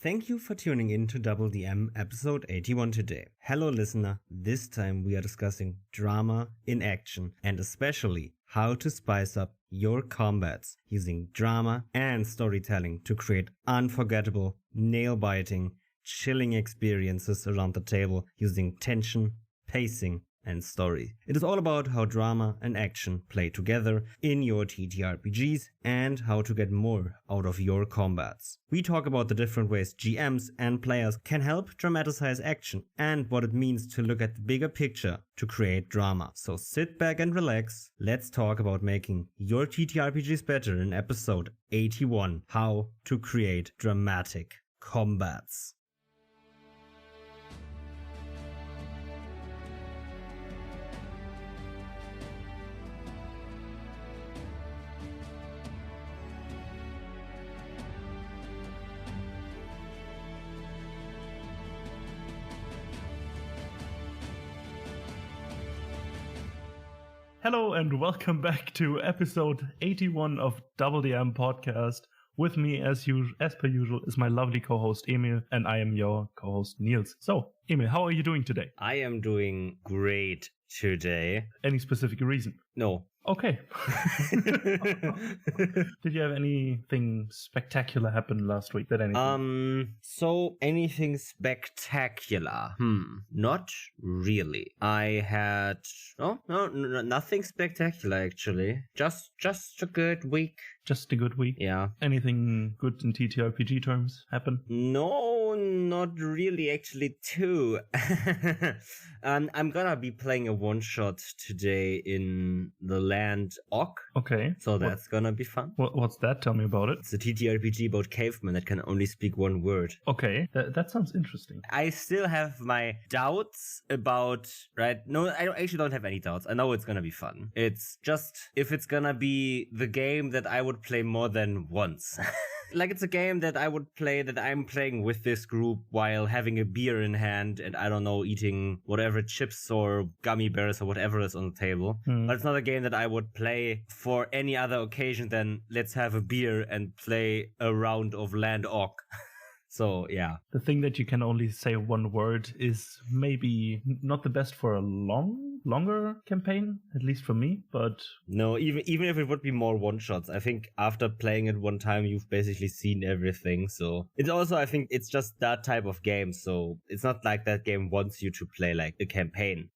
Thank you for tuning in to DoubleDM episode 81 today. Hello listener, this time we are discussing drama in action and especially how to spice up your combats using drama and storytelling to create unforgettable, nail-biting, chilling experiences around the table using tension, pacing, and story. It is all about how drama and action play together in your TTRPGs and how to get more out of your combats. We talk about the different ways GMs and players can help dramatize action and what it means to look at the bigger picture to create drama. So sit back and relax. Let's talk about making your TTRPGs better in episode 81, how to create dramatic combats. Hello and welcome back to episode 81 of DoubleDM podcast. With me, as per usual, is my lovely co-host Emil, and I am your co-host Niels. So, Emil, how are you doing today? I am doing great today. Any specific reason? No. Okay. Did you have anything spectacular happen last week? So anything spectacular? Not really. I had nothing spectacular actually. Just a good week. Just a good week? Yeah. Anything good in TTRPG terms happen? No, not really actually too. I'm gonna be playing a one-shot today in the land Ock. Okay. So that's gonna be fun. What's that? Tell me about it. It's a TTRPG about cavemen that can only speak one word. Okay, that sounds interesting. I still have my doubts about, right? No, I actually don't have any doubts. I know it's gonna be fun. It's just, if it's gonna be the game that I would play more than once. Like it's a game that I would play, that I'm playing with this group while having a beer in hand and I don't know, eating whatever chips or gummy bears or whatever is on the table. But it's not a game that I would play for any other occasion than let's have a beer and play a round of Land Orc. So, yeah. The thing that you can only say one word is maybe not the best for a longer campaign, at least for me, but... No, even if it would be more one-shots, I think after playing it one time, you've basically seen everything, so... It's also, I think, it's just that type of game, so it's not like that game wants you to play, like, a campaign.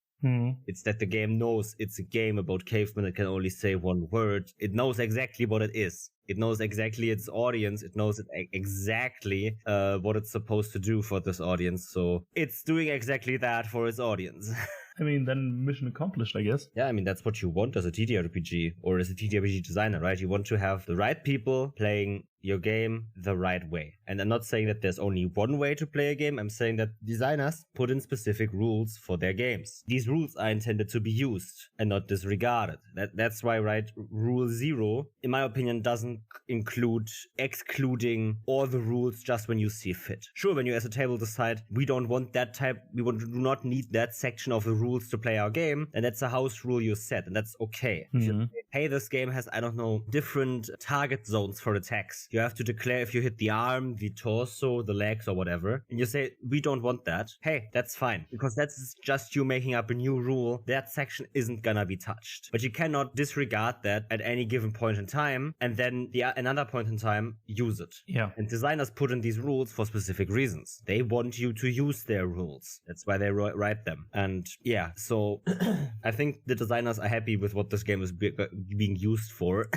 It's that the game knows it's a game about cavemen that can only say one word. It knows exactly what it is. It knows exactly its audience. It knows exactly what it's supposed to do for this audience. So it's doing exactly that for its audience. I mean, then mission accomplished, I guess. Yeah, I mean, that's what you want as a TTRPG or as a TTRPG designer, right? You want to have the right people playing your game the right way. And I'm not saying that there's only one way to play a game. I'm saying that designers put in specific rules for their games. These rules are intended to be used and not disregarded. That's why, right, Rule 0, in my opinion, doesn't include excluding all the rules just when you see fit. Sure, when you as a table decide we don't want that type, do not need that section of the rules to play our game, and that's a house rule you set, and that's okay. If you say, hey, this game has, I don't know, different target zones for attacks. You have to declare if you hit the arm, the torso, the legs, or whatever. And you say, we don't want that. Hey, that's fine. Because that's just you making up a new rule. That section isn't gonna be touched. But you cannot disregard that at any given point in time, and then another point in time, use it. Yeah. And designers put in these rules for specific reasons. They want you to use their rules. That's why they write them. And yeah, so I think the designers are happy with what this game is being used for.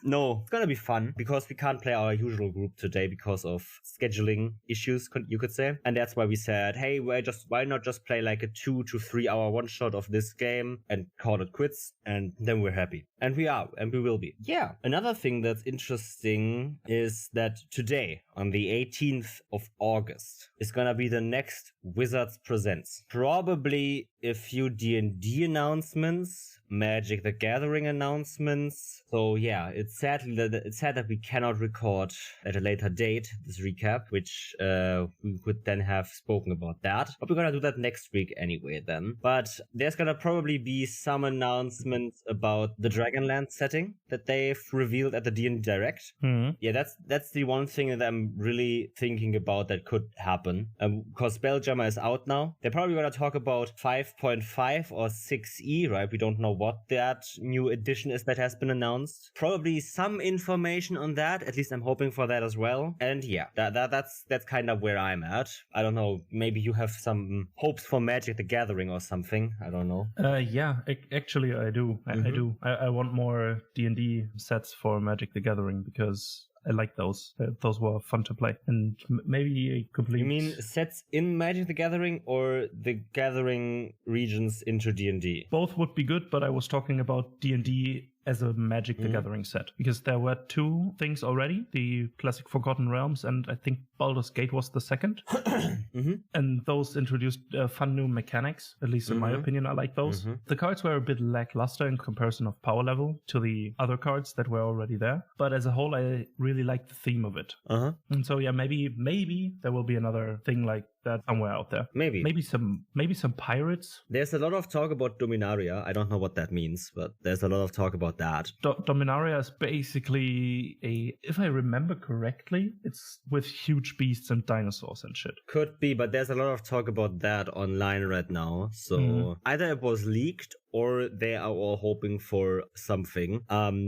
No, it's gonna be fun because we can't play our usual group today because of scheduling issues, you could say. And that's why we said, hey, why not just play like a 2 to 3 hour one shot of this game and call it quits, and then we're happy. And we are, and we will be. Yeah. Another thing that's interesting is that today, on the 18th of August, is gonna be the next Wizards Presents. Probably a few D&D announcements, Magic the Gathering announcements. So yeah, it's sad that we cannot record at a later date this recap, which we could then have spoken about that. But we're gonna do that next week anyway then. But there's gonna probably be some announcements about the Dragonland setting that they've revealed at the D&D Direct. Yeah, that's the one thing that I'm really thinking about that could happen. Because Spelljammer is out now. They're probably gonna talk about 5.5 or 6e, right? We don't know what that new edition is that has been announced. Probably some information on that. At least I'm hoping for that as well. And yeah, that's kind of where I'm at. I don't know. Maybe you have some hopes for Magic the Gathering or something. I don't know. Yeah, actually I do. I do. I want more D&D sets for Magic the Gathering because I like those. Those were fun to play. And maybe a complete... You mean sets in Magic the Gathering or the Gathering regions into D&D? Both would be good, but I was talking about D&D as a Magic the Gathering set. Because there were two things already. The classic Forgotten Realms and I think Baldur's Gate was the second. And those introduced fun new mechanics. At least in my opinion, I like those. The cards were a bit lackluster in comparison of power level to the other cards that were already there. But as a whole, I really like the theme of it. And so yeah, maybe there will be another thing like that somewhere out there. Maybe some pirates. There's a lot of talk about Dominaria. I don't know what that means, but there's a lot of talk about that. Dominaria is basically if I remember correctly, it's with huge beasts and dinosaurs and shit. Could be, but there's a lot of talk about that online right now. So either it was leaked or they are all hoping for something.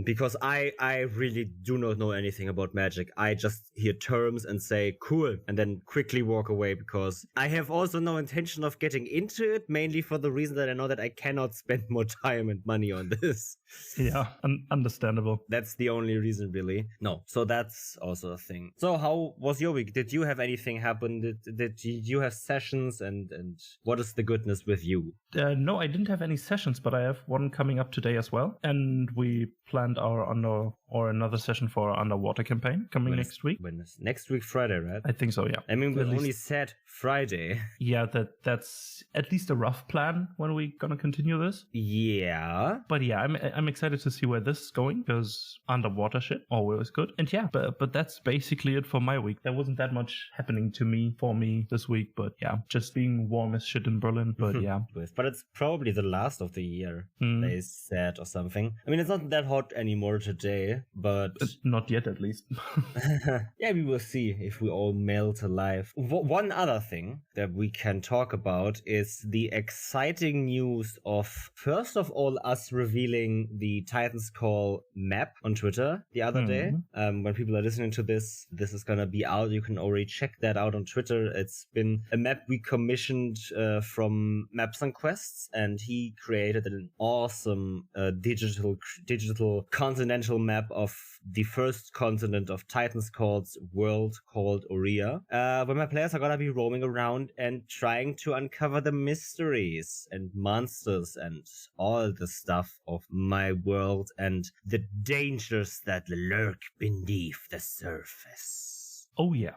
Because I really do not know anything about Magic. I just hear terms and say, cool, and then quickly walk away because I have also no intention of getting into it, mainly for the reason that I know that I cannot spend more time and money on this. Yeah, understandable. That's the only reason, really. No, so that's also a thing. So how was your week? Did you have anything happen? Did you have sessions and what is the goodness with you? No, I didn't have any sessions, but I have one coming up today as well. And we planned another session for our underwater campaign coming next week. Next week, Friday, right? I think so, yeah. I mean, we only said Friday. Yeah, that's at least a rough plan when we're gonna continue this. Yeah. But yeah, I'm excited to see where this is going because underwater shit always good. And yeah, but that's basically it for my week. There wasn't that much happening for me this week, but yeah, just being warm as shit in Berlin. But yeah. But it's probably the last of the year, they said, or something. I mean, it's not that hot anymore today, but... Not yet, at least. Yeah, we will see if we all melt alive. One other thing that we can talk about is the exciting news of, first of all, us revealing the Titan's Call map on Twitter the other day. When people are listening to this is gonna be out. You can already check that out on Twitter. It's been a map we commissioned from Maps and Quests, and he created an awesome digital continental map of the first continent of Titan's Call's world called Aurea, where my players are gonna be roaming around and trying to uncover the mysteries and monsters and all the stuff of my world and the dangers that lurk beneath the surface. Oh yeah,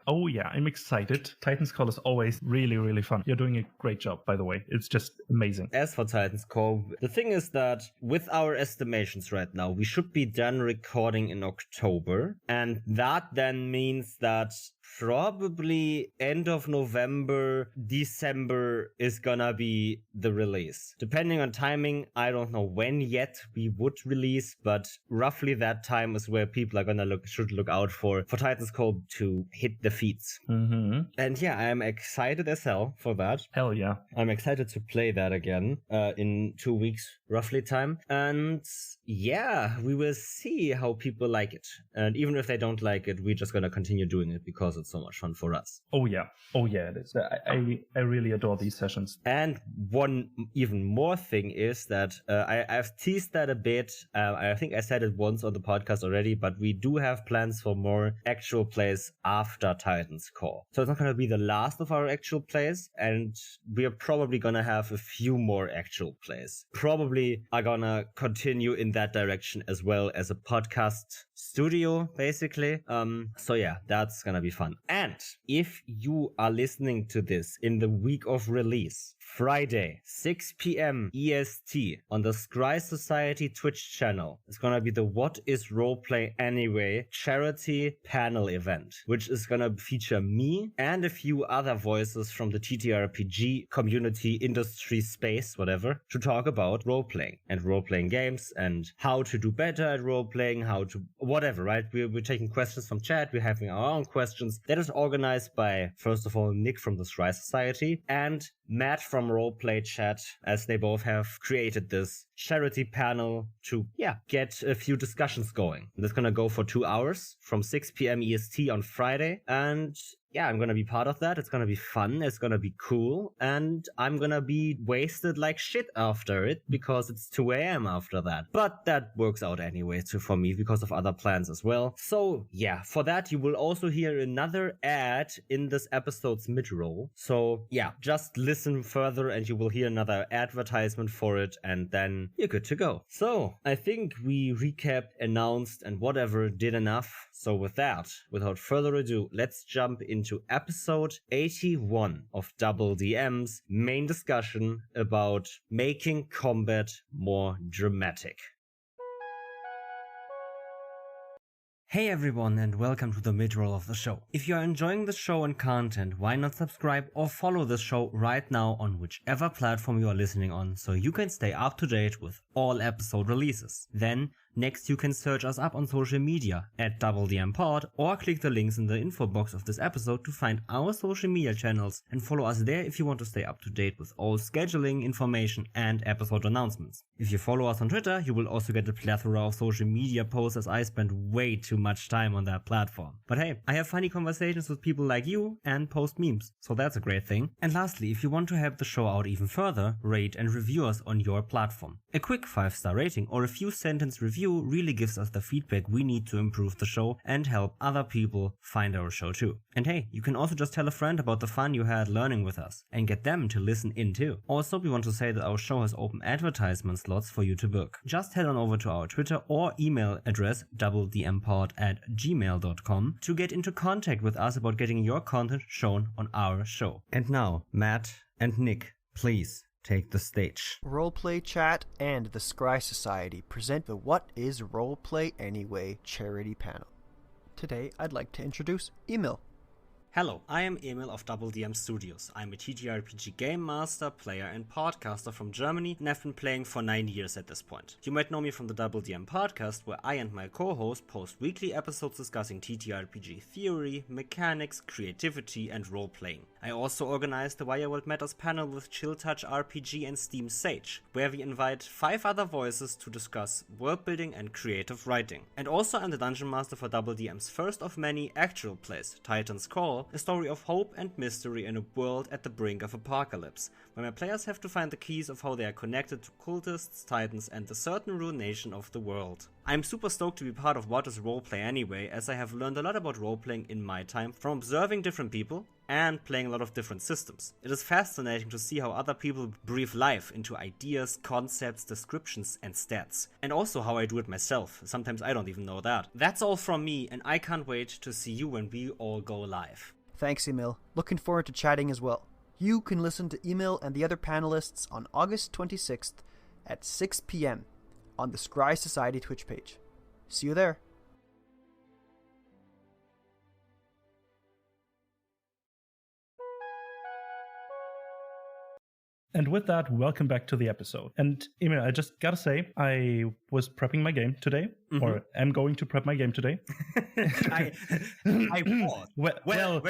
I'm excited. Titan's Call is always really, really fun. You're doing a great job, by the way. It's just amazing. As for Titan's Call, the thing is that with our estimations right now, we should be done recording in October. And that then means that probably end of November, December is gonna be the release. Depending on timing, I don't know when yet we would release, but roughly that time is where people are should look out for Titan's Call to hit the feeds. And yeah, I'm excited as hell for that. Hell yeah. I'm excited to play that again in 2 weeks roughly time. And yeah, we will see how people like it. And even if they don't like it, we're just gonna continue doing it because it's so much fun for us. Oh yeah, it is. I really adore these sessions. And one even more thing is that I've teased that a bit. I think I said it once on the podcast already, but we do have plans for more actual plays after Titan's Call. So it's not going to be the last of our actual plays, and we are probably going to have a few more actual plays. Probably are going to continue in that direction as well as a podcast studio, basically. So yeah, that's going to be fun. And if you are listening to this in the week of release, Friday, 6 p.m. EST on the Scry Society Twitch channel. It's gonna be the What is Roleplay Anyway charity panel event, which is gonna feature me and a few other voices from the TTRPG community, industry, space, whatever, to talk about roleplaying and role-playing games and how to do better at role-playing, how to whatever, right? We're taking questions from chat, we're having our own questions. That is organized by, first of all, Nick from the Scry Society and Matt from Roleplay Chat, as they both have created this charity panel to, get a few discussions going. And it's gonna go for 2 hours from 6 p.m. EST on Friday. And I'm gonna be part of that. It's gonna be fun. It's gonna be cool. And I'm gonna be wasted like shit after it because it's 2 a.m. after that. But that works out anyway for me because of other plans as well. So for that, you will also hear another ad in this episode's mid-roll. So just listen further and you will hear another advertisement for it and then you're good to go. So I think we recapped, announced, and whatever did enough. So with that, without further ado, let's jump into episode 81 of DoubleDM's main discussion about making combat more dramatic. Hey everyone, and welcome to the mid-roll of the show. If you are enjoying the show and content, why not subscribe or follow the show right now on whichever platform you are listening on so you can stay up to date with all episode releases. Then, next you can search us up on social media at DoubleDM Pod or click the links in the info box of this episode to find our social media channels and follow us there if you want to stay up to date with all scheduling, information and episode announcements. If you follow us on Twitter, you will also get a plethora of social media posts as I spend way too much time on that platform. But hey, I have funny conversations with people like you and post memes, so that's a great thing. And lastly, if you want to help the show out even further, rate and review us on your platform. A quick 5-star rating or a few sentence review really gives us the feedback we need to improve the show and help other people find our show too. And hey, you can also just tell a friend about the fun you had learning with us and get them to listen in too. Also, we want to say that our show has open advertisement slots for you to book. Just head on over to our Twitter or email address doubledmpod@gmail.com to get into contact with us about getting your content shown on our show. And now, Matt and Nick, please take the stage. Roleplay Chat and the Scry Society present the What is Roleplay Anyway charity panel. Today, I'd like to introduce Emil. Hello, I am Emil of DoubleDM Studios. I'm a TTRPG game master, player, and podcaster from Germany, and I've been playing for 9 years at this point. You might know me from the DoubleDM podcast, where I and my co-host post weekly episodes discussing TTRPG theory, mechanics, creativity, and role-playing. I also organize the Why Your World Matters panel with Chill Touch RPG and Steam Sage, where we invite 5 other voices to discuss world-building and creative writing. And also I'm the Dungeon Master for DoubleDM's first of many actual plays, Titan's Call, a story of hope and mystery in a world at the brink of apocalypse, where my players have to find the keys of how they are connected to cultists, titans, and the certain ruination of the world. I'm super stoked to be part of What is Roleplay Anyway, as I have learned a lot about roleplaying in my time from observing different people and playing a lot of different systems. It is fascinating to see how other people breathe life into ideas, concepts, descriptions, and stats. And also how I do it myself. Sometimes I don't even know that. That's all from me, and I can't wait to see you when we all go live. Thanks, Emil. Looking forward to chatting as well. You can listen to Emil and the other panelists on August 26th at 6 p.m. on the Scry Society Twitch page. See you there. And with that, welcome back to the episode. And Emil, I just gotta say, I was prepping my game today, or am going to prep my game today. I will. Well,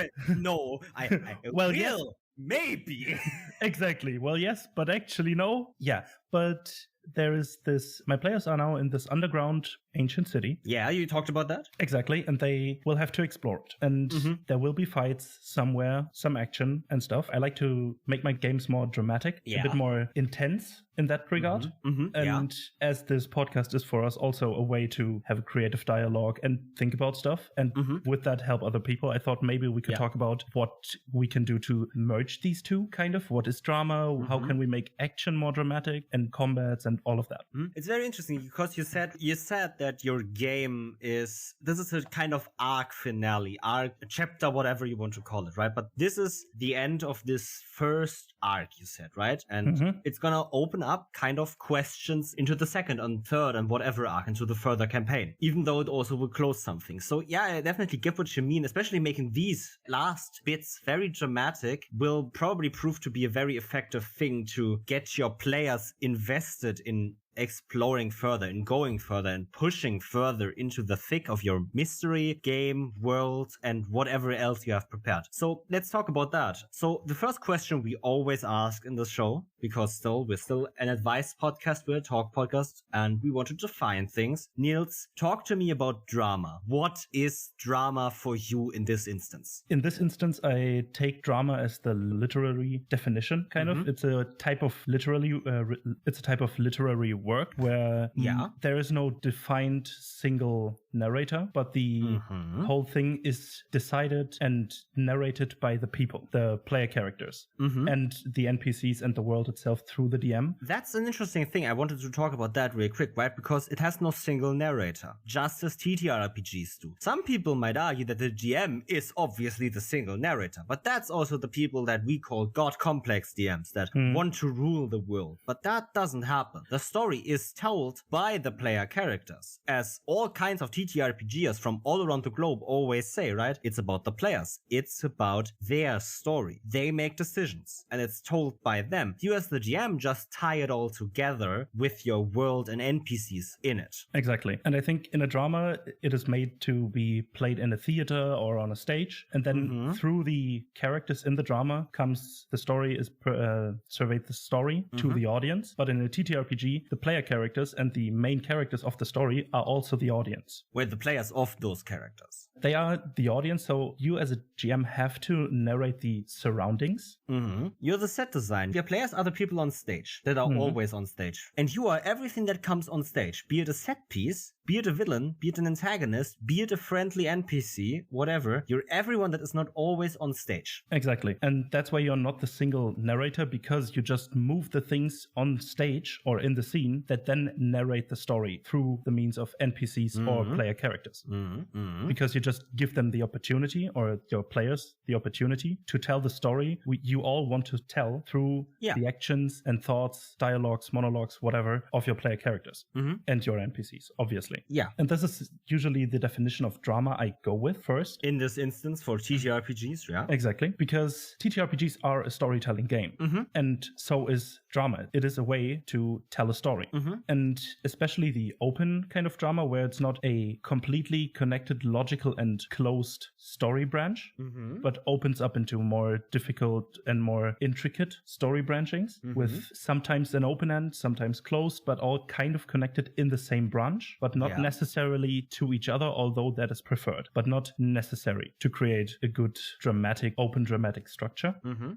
yes, maybe. Exactly. Well, yes, but actually no. Yeah, but there is this. My players are now in this underground ancient city. Yeah, you talked about that. Exactly, and they will have to explore it. And there will be fights somewhere, some action and stuff. I like to make my games more dramatic, a bit more intense in that regard. And as this podcast is for us also a way to have a creative dialogue and think about stuff, and with that help other people, I thought maybe we could talk about what we can do to merge these two, kind of. What is drama? How can we make action more dramatic, and combats and and all of that. It's very interesting because you said that your game is a kind of arc finale, arc chapter, whatever you want to call it, right? But this is the end of this first arc, you said, right? And it's gonna open up kind of questions into the second and third and whatever arc, into the further campaign, even though it also will close something. So yeah, I definitely get what you mean, especially making these last bits very dramatic will probably prove to be a very effective thing to get your players invested in exploring further and going further and pushing further into the thick of your mystery, game, world, and whatever else you have prepared. So let's talk about that. So the first question we always ask in the show, because we're still an advice podcast, we're a talk podcast, and we want to define things. Niels, talk to me about drama. What is drama for you in this instance? In this instance, I take drama as the literary definition, kind of. It's a type of literary work where there is no defined single narrator, but the whole thing is decided and narrated by the people, the player characters, and the NPCs and the world itself through the DM. That's an interesting thing. I wanted to talk about that real quick, right? Because it has no single narrator, just as TTRPGs do. Some people might argue that the GM is obviously the single narrator, but that's also the people that we call God complex DMs that want to rule the world. But that doesn't happen. The story is told by the player characters, as all kinds of TTRPGers from all around the globe always say, right? It's about the players. It's about their story. They make decisions, and it's told by them. You as the GM just tie it all together with your world and NPCs in it. Exactly. And I think in a drama, it is made to be played in a theater or on a stage, and then through the characters in the drama comes the story, is surveyed the story to the audience. But in a TTRPG, the player characters and the main characters of the story are also the audience. We're the players of those characters. They are the audience, so you as a GM have to narrate the surroundings. You're the set design. Your players are the people on stage that are always on stage. And you are everything that comes on stage, be it a set piece, be it a villain, be it an antagonist, be it a friendly NPC, whatever. You're everyone that is not always on stage. Exactly. And that's why you're not the single narrator, because you just move the things on stage or in the scene that then narrate the story through the means of NPCs or player characters. Because you just give them the opportunity, or your players the opportunity, to tell the story you all want to tell through the actions and thoughts, dialogues, monologues, whatever, of your player characters and your NPCs, obviously. Yeah. And this is usually the definition of drama I go with first. In this instance for TTRPGs, yeah. Exactly. Because TTRPGs are a storytelling game. And so is drama. It is a way to tell a story. And especially the open kind of drama, where it's not a completely connected, logical and closed story branch, but opens up into more difficult and more intricate story branchings with sometimes an open end, sometimes closed, but all kind of connected in the same branch, but not necessarily to each other, although that is preferred, but not necessary to create a good open dramatic structure.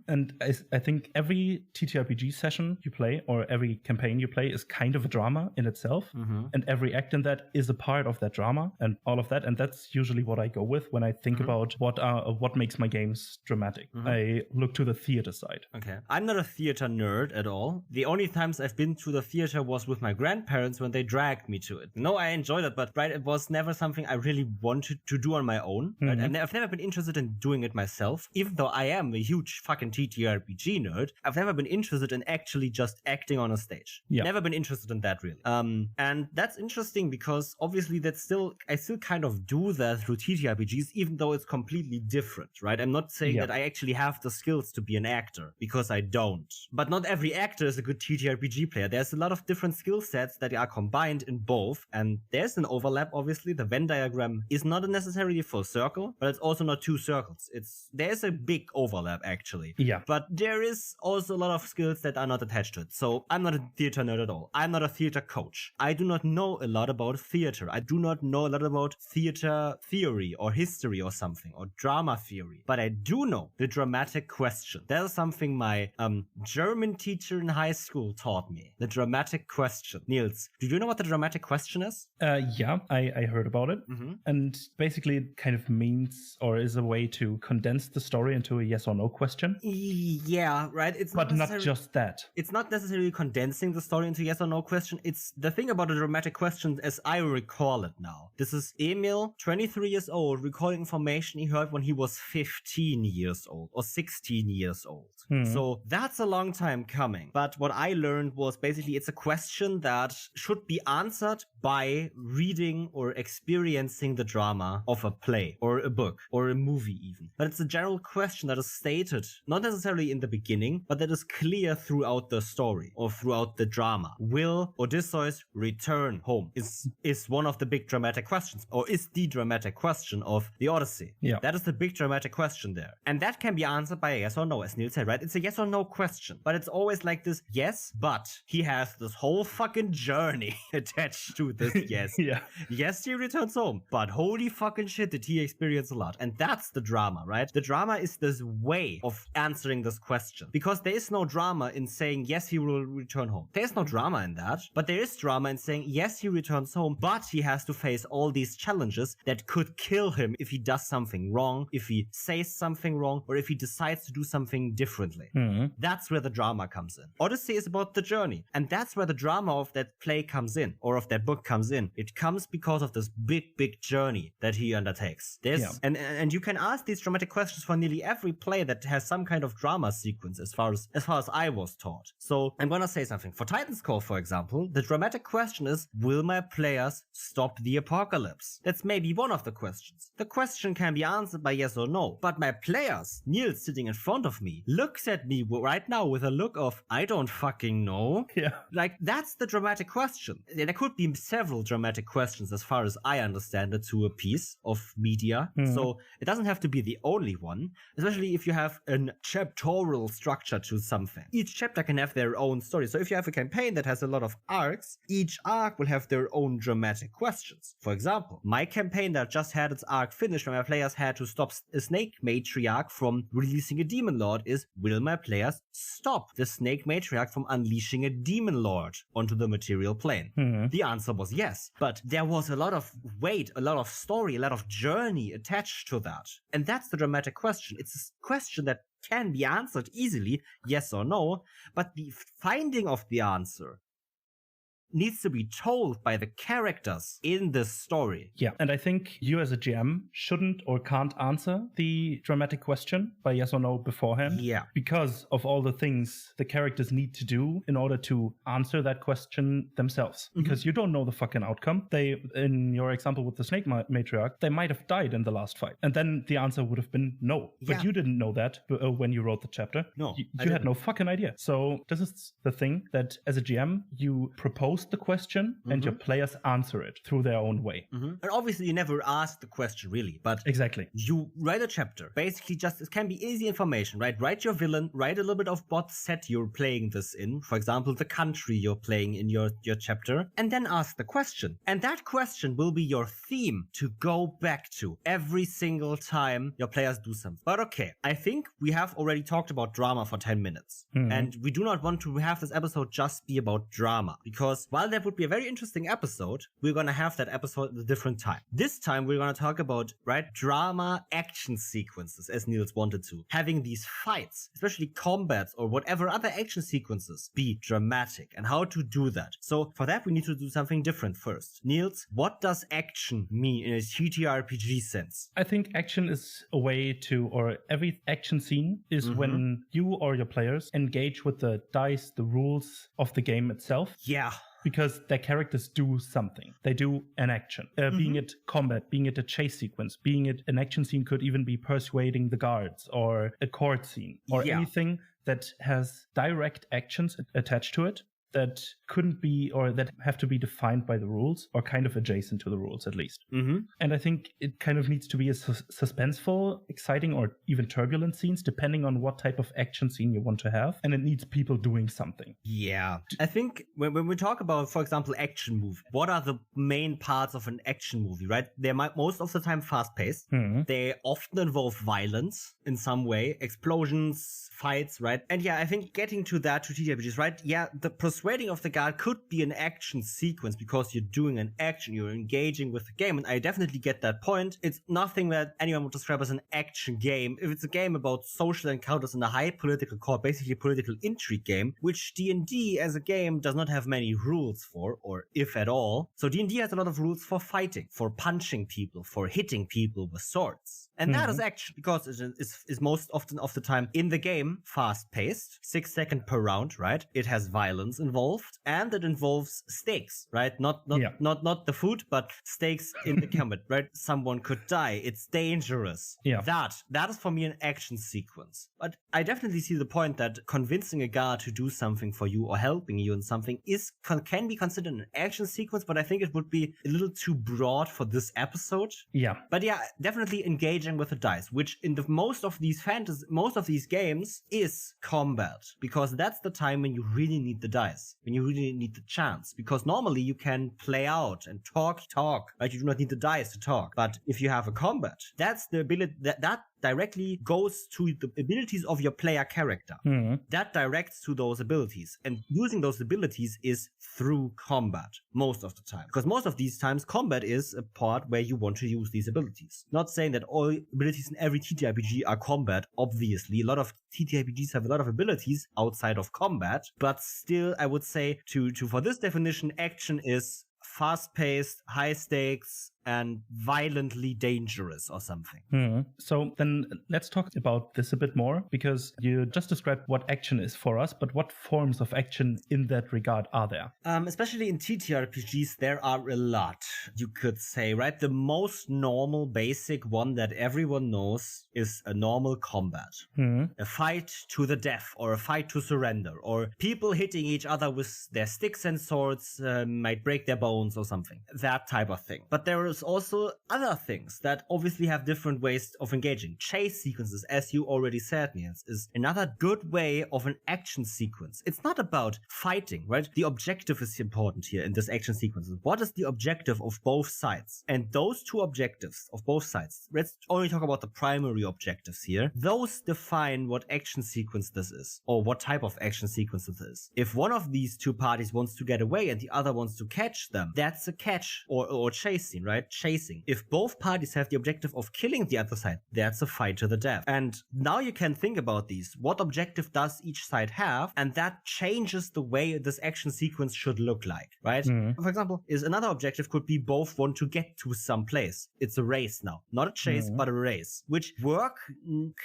And I think every TTRPG session you play, or every campaign you play, is kind of a drama in itself. And every act in that is a part of that drama and all of that. And that's usually what I go with when I think about what makes my games dramatic. I look to the theater side. Okay. I'm not a theater nerd at all. The only times I've been to the theater was with my grandparents when they dragged me to it. No, I enjoyed it, but it was never something I really wanted to do on my own. Right? And I've never been interested in doing it myself. Even though I am a huge fucking TTRPG nerd, I've never been interested in actually just acting on a stage. Never been interested in that, really. And that's interesting because obviously I still kind of do that through TTRPGs, even though it's completely different, right? I'm not saying that I actually have the skills to be an actor, because I don't. But not every actor is a good TTRPG player. There's a lot of different skill sets that are combined in both, and there's an overlap, obviously. The Venn diagram is not necessarily a full circle, but it's also not two circles. There's a big overlap, actually. But there is also a lot of skills that are not attached to it. So I'm not a theater nerd at all. I'm not a theater coach. I do not know a lot about theater. I do not know a lot about theory theory or history or something, or drama theory, but I do know the dramatic question. That is something my German teacher in high school taught me. The dramatic question. Niels, do you know what the dramatic question is? Yeah, I heard about it. Mm-hmm. And basically it kind of means or is a way to condense the story into a yes or no question. Yeah, right. It's but not just that. It's not necessarily condensing the story into yes or no question. It's the thing about a dramatic question as I recall it now. This is Emil, 23 years old, recalling information he heard when he was 15 years old or 16 years old. So that's a long time coming. But what I learned was basically it's a question that should be answered by reading or experiencing the drama of a play or a book or a movie even. But it's a general question that is stated, not necessarily in the beginning, but that is clear throughout the story or throughout the drama. Will Odysseus return home? Is one of the big dramatic questions, or is the dramatic question of the Odyssey. Yeah. That is the big dramatic question there. And that can be answered by a yes or no, as Niels said, right? It's a yes or no question. But it's always like this, yes, but he has this whole fucking journey attached to this yes. Yeah. Yes, he returns home, but holy fucking shit did he experience a lot. And that's the drama, right? The drama is this way of answering this question. Because there is no drama in saying, yes, he will return home. There's no drama in that. But there is drama in saying, yes, he returns home, but he has to face all these challenges that could kill him if he does something wrong, if he says something wrong, or if he decides to do something differently. That's where the drama comes in. Odyssey is about the journey. And that's where the drama of that play comes in, or of that book comes in. It comes because of this big journey that he undertakes. And you can ask these dramatic questions for nearly every play that has some kind of drama sequence as far as I was taught. So I'm gonna say something. For Titan's Call, for example, the dramatic question is, will my players stop the apocalypse? That's maybe one of the questions. The question can be answered by yes or no. But my players, Niels sitting in front of me, looks at me right now with a look of, I don't fucking know. Yeah. Like, that's the dramatic question. There could be several dramatic questions as far as I understand it to a piece of media. So it doesn't have to be the only one, especially if you have a chaptoral structure to something. Each chapter can have their own story. So if you have a campaign that has a lot of arcs, each arc will have their own dramatic questions. For example, my campaign that just had its arc finished when my players had to stop a snake matriarch from releasing a demon lord is, will my players stop the snake matriarch from unleashing a demon lord onto the material plane? The answer was yes, but there was a lot of weight, a lot of story, a lot of journey attached to that. And that's the dramatic question. It's a question that can be answered easily, yes or no, but the finding of the answer needs to be told by the characters in this story. Yeah, and I think you as a GM shouldn't or can't answer the dramatic question by yes or no beforehand. Yeah. Because of all the things the characters need to do in order to answer that question themselves. Because you don't know the fucking outcome. They, in your example with the snake matriarch, they might have died in the last fight. And then the answer would have been no. But you didn't know that when you wrote the chapter. No. You had no fucking idea. So this is the thing that as a GM, you propose the question and your players answer it through their own way. And obviously you never ask the question really, but exactly, you write a chapter. Basically just, it can be easy information, right? Write your villain, write a little bit of what set you're playing this in. For example, the country you're playing in your chapter, and then ask the question. And that question will be your theme to go back to every single time your players do something. But okay, I think we have already talked about drama for 10 minutes. And we do not want to have this episode just be about drama, because while that would be a very interesting episode, we're going to have that episode at a different time. This time, we're going to talk about, right, drama action sequences, as Niels wanted to. Having these fights, especially combats or whatever other action sequences, be dramatic and how to do that. So for that, we need to do something different first. Niels, what does action mean in a TTRPG sense? I think action is a way to, or every action scene is when you or your players engage with the dice, the rules of the game itself. Yeah. Because their characters do something. They do an action. Being it combat, being it a chase sequence, being it an action scene could even be persuading the guards or a court scene or anything that has direct actions attached to it. that couldn't be, or that have to be defined by the rules, or kind of adjacent to the rules at least. And I think it kind of needs to be a suspenseful, exciting, or even turbulent scenes, depending on what type of action scene you want to have. And it needs people doing something. Yeah. I think when we talk about, for example, action movie, what are the main parts of an action movie, right? They're most of the time fast-paced. They often involve violence in some way, explosions, fights, right? And yeah, I think getting to that to TTRPGs, right? Yeah, the persuading of the guard could be an action sequence because you're doing an action, you're engaging with the game, and I definitely get that point. It's nothing that anyone would describe as an action game. If it's a game about social encounters in a high political court, basically a political intrigue game, which D&D as a game does not have many rules for, or if at all. So D&D has a lot of rules for fighting, for punching people, for hitting people with swords. And that is action, because it is most often of the time in the game fast-paced, 6 seconds per round, right? It has violence involved, and it involves stakes, right? Not the food, but stakes in the combat, right? Someone could die. It's dangerous. Yeah. That is for me an action sequence. But I definitely see the point that convincing a guard to do something for you or helping you in something can be considered an action sequence, but I think it would be a little too broad for this episode. Yeah. But yeah, definitely engaging with the dice, which in most of these games is combat, because that's the time when you really need the dice, when you really need the chance, because normally you can play out and talk, right? You do not need the dice to talk. But if you have a combat, that's the ability that directly goes to the abilities of your player character. That directs to those abilities, and using those abilities is through combat most of the time, because most of these times combat is a part where you want to use these abilities. Not saying that all abilities in every TTRPG are combat. Obviously, a lot of TTRPGs have a lot of abilities outside of combat, but still, I would say for this definition, action is fast-paced, high stakes, and violently dangerous or something. So then let's talk about this a bit more, because you just described what action is for us, but what forms of action in that regard are there? Especially in TTRPGs, there are a lot, you could say, right? The most normal, basic one that everyone knows is a normal combat. A fight to the death, or a fight to surrender, or people hitting each other with their sticks and swords might break their bones or something. That type of thing. But there is also other things that obviously have different ways of engaging. Chase sequences, as you already said, Niels, is another good way of an action sequence. It's not about fighting, right? The objective is important here in this action sequence. What is the objective of both sides? And those two objectives of both sides, let's only talk about the primary objectives here. Those define what action sequence this is, or what type of action sequence this is. If one of these two parties wants to get away and the other wants to catch them, that's a catch or chase scene, right? Chasing. If both parties have the objective of killing the other side, that's a fight to the death. And now you can think about these. What objective does each side have? And that changes the way this action sequence should look like, right? For example, another objective could be both want to get to some place. It's a race now. Not a chase, but a race, which work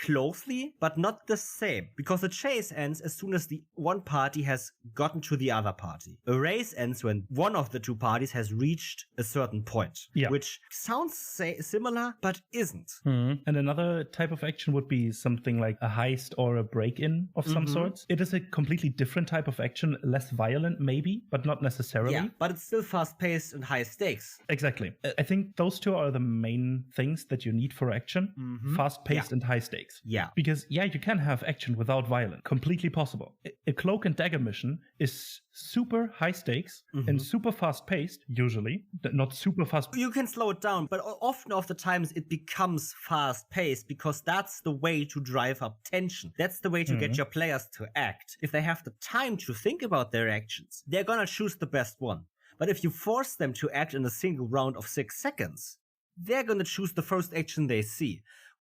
closely, but not the same, because the chase ends as soon as the one party has gotten to the other party. A race ends when one of the two parties has reached a certain point, which sounds similar, but isn't. And another type of action would be something like a heist or a break-in of some sorts. It is a completely different type of action, less violent maybe, but not necessarily. Yeah, but it's still fast-paced and high stakes. Exactly. I think those two are the main things that you need for action. Fast-paced and high stakes. Yeah. Because, you can have action without violence. Completely possible. A cloak and dagger mission is super high stakes and super fast-paced, usually. Not super fast. You can slow it down, but often of the times it becomes fast-paced because that's the way to drive up tension. That's the way to get your players to act. If they have the time to think about their actions, they're gonna choose the best one. But if you force them to act in a single round of 6 seconds, they're gonna choose the first action they see,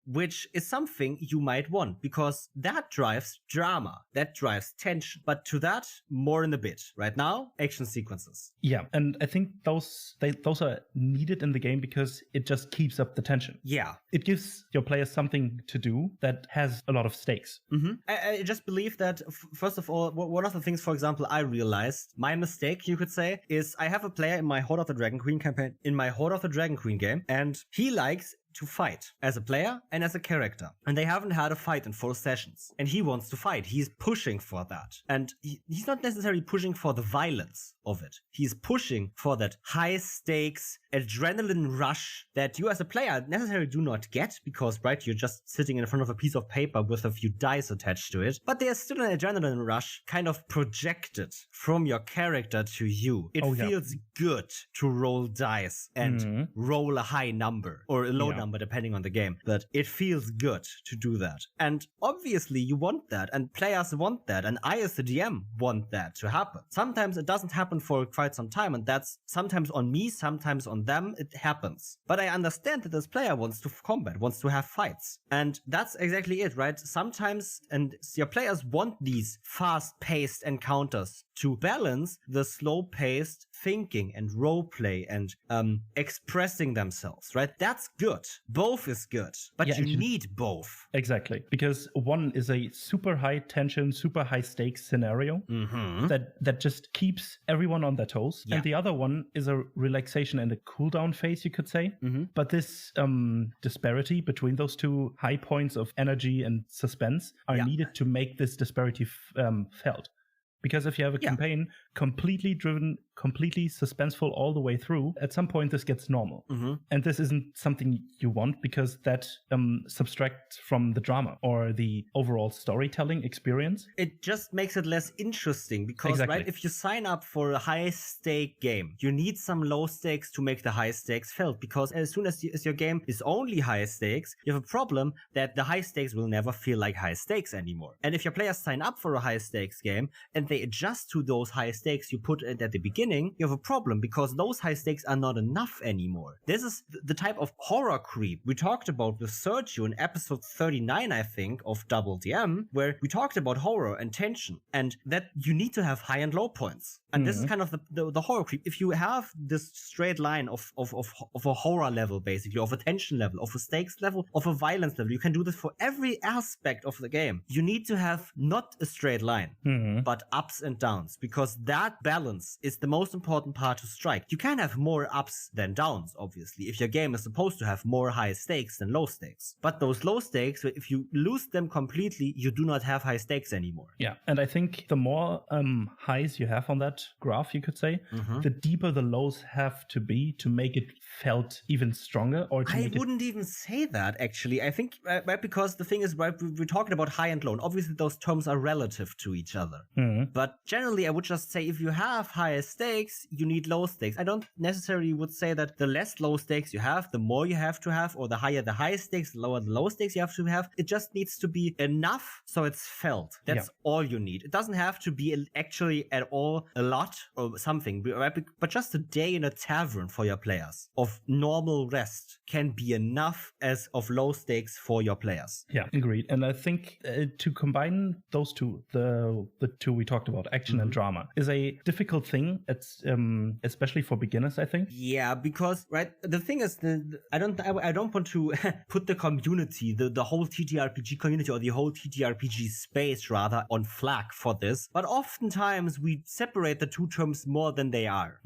which is something you might want, because that drives drama, that drives tension. But to that, more in a bit. Right now, action sequences. Yeah, and I think those are needed in the game because it just keeps up the tension. Yeah. It gives your players something to do that has a lot of stakes. I just believe that, first of all, one of the things, for example, I realized, my mistake, you could say, is I have a player in my Horde of the Dragon Queen campaign, in my Horde of the Dragon Queen game, and he likes to fight as a player and as a character. And they haven't had a fight in 4 sessions. And he wants to fight. He's pushing for that. And he's not necessarily pushing for the violence of it. He's pushing for that high stakes adrenaline rush that you as a player necessarily do not get because, right, you're just sitting in front of a piece of paper with a few dice attached to it. But there's still an adrenaline rush kind of projected from your character to you. It feels good to roll dice and roll a high number or a low number depending on the game. But it feels good to do that. And obviously you want that and players want that. And I as the DM want that to happen. Sometimes it doesn't happen for quite some time and that's sometimes on me, sometimes on them, it happens. But I understand that this player wants to combat, wants to have fights. And that's exactly it, right? Sometimes, and your players want these fast-paced encounters to balance the slow-paced thinking and roleplay and expressing themselves, right? That's good. Both is good, but you need both. Exactly, because one is a super high tension, super high stakes scenario that just keeps everyone on their toes, and the other one is a relaxation and a cool down phase, you could say. But this disparity between those two high points of energy and suspense are needed to make this disparity felt. Because if you have a campaign completely driven, completely suspenseful all the way through, at some point this gets normal. And this isn't something you want because that subtracts from the drama or the overall storytelling experience. It just makes it less interesting because, right, if you sign up for a high-stake game, you need some low stakes to make the high stakes felt because as soon as your game is only high stakes, you have a problem that the high stakes will never feel like high stakes anymore. And if your players sign up for a high-stakes game and they adjust to those high stakes you put at the beginning, you have a problem because those high stakes are not enough anymore. This is the type of horror creep we talked about with Sergio in episode 39, I think, of DoubleDM, where we talked about horror and tension and that you need to have high and low points. And this is kind of the horror creep. If you have this straight line of a horror level, basically, of a tension level, of a stakes level, of a violence level, you can do this for every aspect of the game. You need to have not a straight line, but ups and downs, because that balance is the most important part to strike. You can have more ups than downs, obviously, if your game is supposed to have more high stakes than low stakes. But those low stakes, if you lose them completely, you do not have high stakes anymore. Yeah, and I think the more highs you have on that graph, you could say, the deeper the lows have to be to make it felt even stronger. Or to I wouldn't even say that, actually. I think, right, because the thing is, right, we're talking about high and low, and obviously those terms are relative to each other. But generally, I would just say if you have higher stakes, you need low stakes. I don't necessarily would say that the less low stakes you have, the more you have to have, or the higher the high stakes, the lower the low stakes you have to have. It just needs to be enough so it's felt. That's all you need. It doesn't have to be actually at all a lot or something, right? But just a day in a tavern for your players of normal rest can be enough as of low stakes for your players. Yeah, agreed. And I think to combine those two, the two we talked about, action and drama, is a difficult thing. It's especially for beginners, I think. Yeah, because right, the thing is, I don't want to put the community, the whole TTRPG community or the whole TTRPG space rather on flag for this. But oftentimes we separate the two terms more than they are,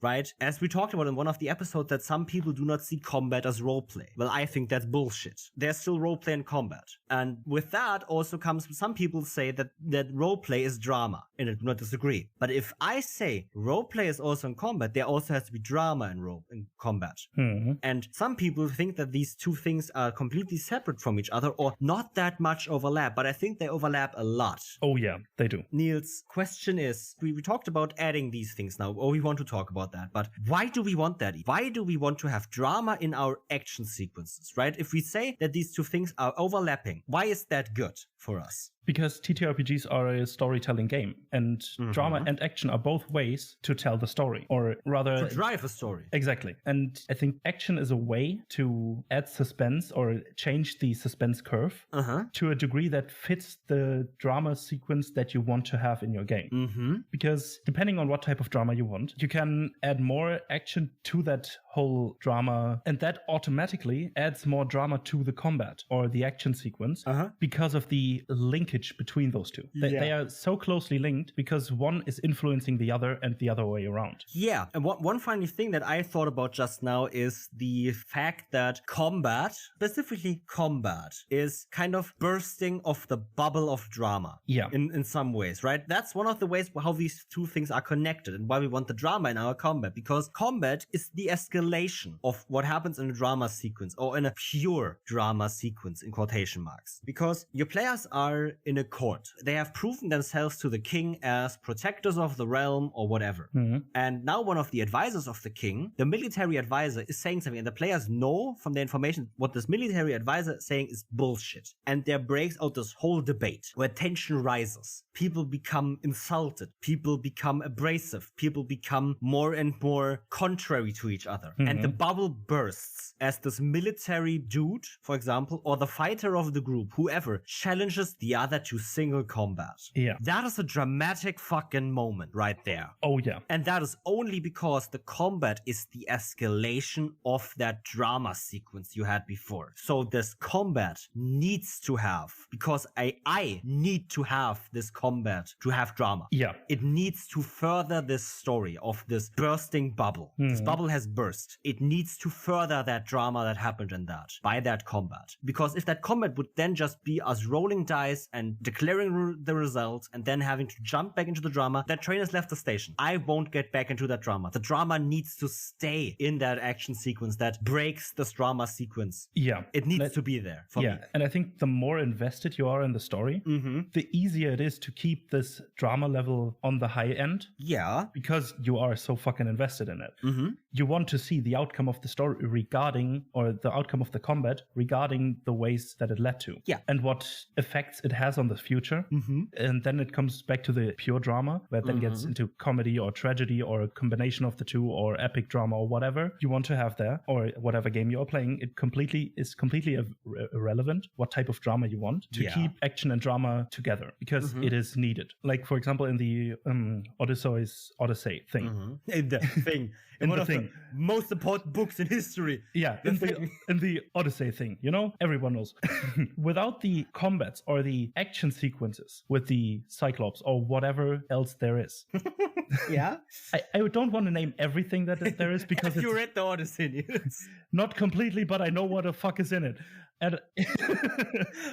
right? As we talked about in one of the episodes, that some people do not see combat as roleplay. Well, I think that's bullshit. There's still roleplay in combat, and with that also comes some people say that roleplay is drama, and I do not disagree. But if I say roleplay is also in combat, there also has to be drama in combat. And some people think that these two things are completely separate from each other or not that much overlap, but I think they overlap a lot. Oh yeah, they do. Niels, question is, we talked about adding these things now, or we want to talk about that, but why do we want that? Why do we want to have drama in our action sequences, right? If we say that these two things are overlapping, why is that good for us? Because TTRPGs are a storytelling game, and drama and action are both ways to tell the story, or rather... to drive a story. Exactly. And I think action is a way to add suspense or change the suspense curve to a degree that fits the drama sequence that you want to have in your game. Because depending on what type of drama you want, you can add more action to that whole drama, and that automatically adds more drama to the combat or the action sequence because of the linkage linkage between those two. They are so closely linked because one is influencing the other and the other way around. Yeah, and one funny thing that I thought about just now is the fact that combat, specifically combat, is kind of bursting of the bubble of drama. Yeah. In some ways, right? That's one of the ways how these two things are connected and why we want the drama in our combat, because combat is the escalation of what happens in a drama sequence, or in a pure drama sequence in quotation marks. Because your players are in a court. They have proven themselves to the king as protectors of the realm or whatever. And now one of the advisors of the king, the military advisor, is saying something, and the players know from the information what this military advisor is saying is bullshit. And there breaks out this whole debate where tension rises. People become insulted. People become abrasive. People become more and more contrary to each other. And the bubble bursts as this military dude, for example, or the fighter of the group, whoever, challenges the other to single combat. Yeah. That is a dramatic fucking moment right there. Oh, yeah. And that is only because the combat is the escalation of that drama sequence you had before. So this combat needs to have, because I need to have this combat to have drama. Yeah. It needs to further this story of this bursting bubble. This bubble has burst. It needs to further that drama that happened in that by that combat. Because if that combat would then just be us rolling dice and declaring the results and then having to jump back into the drama, that train has left the station. I won't get back into that drama. The drama needs to stay in that action sequence that breaks this drama sequence. Yeah. It needs to be there for me. And I think the more invested you are in the story, the easier it is to keep this drama level on the high end. Yeah. Because you are so fucking invested in it. You want to see the outcome of the story regarding, or the outcome of the combat regarding the ways that it led to. Yeah. And what effects it has on the future. And then it comes back to the pure drama, where it then gets into comedy or tragedy or a combination of the two, or epic drama or whatever you want to have there, or whatever game you're playing. It is completely irrelevant what type of drama you want to keep action and drama together, because it is needed. Like, for example, in the Odyssey thing. In the thing. In one of the most important books in history. Yeah, in the Odyssey thing, you know, everyone knows. Without the combats or the action sequences with the Cyclops or whatever else there is. Yeah. I don't want to name everything that there is, because you read the Odyssey. Not completely, but I know what the fuck is in it. And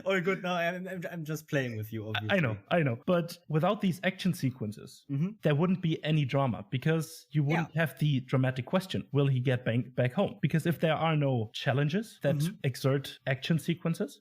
oh, good. No, I'm just playing with you. Obviously. I know. But without these action sequences, there wouldn't be any drama, because you wouldn't have the dramatic question: will he get back home? Because if there are no challenges that exert action sequences,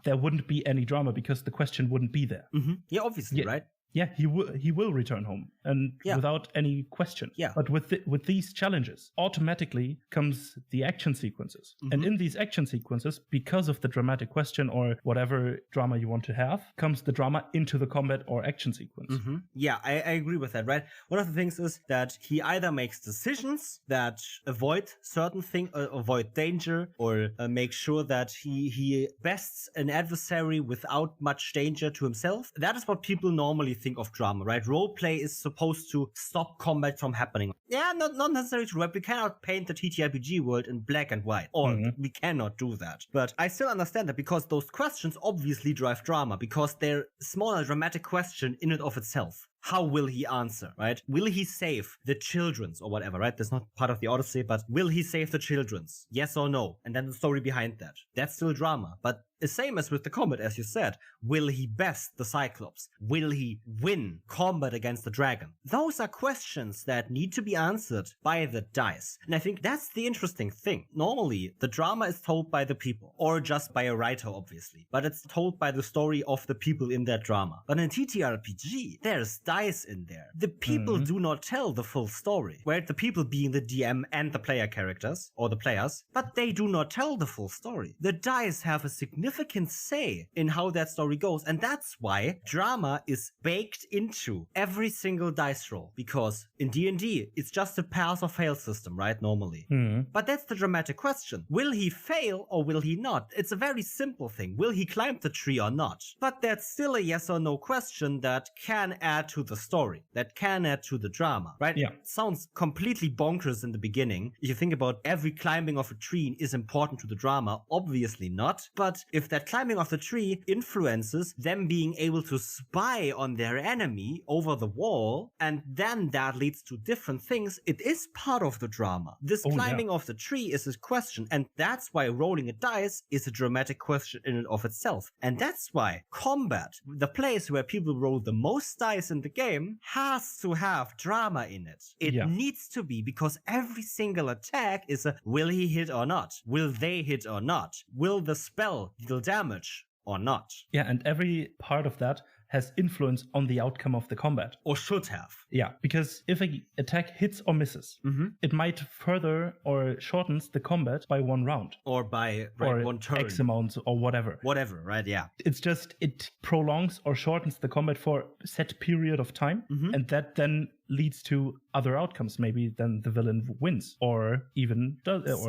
there wouldn't be any drama, because the question wouldn't be there. Yeah, obviously, right? Yeah, he will return home, and without any question. Yeah. But with these challenges, automatically comes the action sequences. And in these action sequences, because of the dramatic question or whatever drama you want to have, comes the drama into the combat or action sequence. Yeah, I agree with that, right? One of the things is that he either makes decisions that avoid certain things, avoid danger, or make sure that he bests an adversary without much danger to himself. That is what people normally think of drama, right? Roleplay is supposed to stop combat from happening. Yeah, not necessarily true, right? We cannot paint the TTRPG world in black and white, or we cannot do that. But I still understand that, because those questions obviously drive drama, because they're a smaller dramatic question in and of itself. How will he answer, right? Will he save the children's or whatever, right? That's not part of the Odyssey, but will he save the children's? Yes or no? And then the story behind that. That's still drama. But the same as with the combat, as you said. Will he best the Cyclops? Will he win combat against the dragon? Those are questions that need to be answered by the dice. And I think that's the interesting thing. Normally, the drama is told by the people, or just by a writer, obviously. But it's told by the story of the people in that drama. But in TTRPG, there's dice in there. The people do not tell the full story, where the people being the DM and the player characters, or the players, but they do not tell the full story. The dice have a significant say in how that story goes, and that's why drama is baked into every single dice roll, because in D&D, it's just a pass or fail system, right, normally. But that's the dramatic question. Will he fail or will he not? It's a very simple thing. Will he climb the tree or not? But that's still a yes or no question that can add to the story, that can add to the drama, right? Yeah. It sounds completely bonkers in the beginning. If you think about every climbing of a tree is important to the drama, obviously not. But if if that climbing of the tree influences them being able to spy on their enemy over the wall, and then that leads to different things, it is part of the drama. This climbing of the tree is a question, and that's why rolling a dice is a dramatic question in and of itself. And that's why combat, the place where people roll the most dice in the game, has to have drama in it. It needs to be, because every single attack is a will he hit or not? Will they hit or not? Will the spell deal damage or not? Yeah, and every part of that has influence on the outcome of the combat. Or should have. Yeah, because if an attack hits or misses, it might further or shortens the combat by one round. Or by one turn. X amount or whatever. Whatever, right, yeah. It's just, it prolongs or shortens the combat for a set period of time, and that then leads to other outcomes. Maybe then the villain wins, or even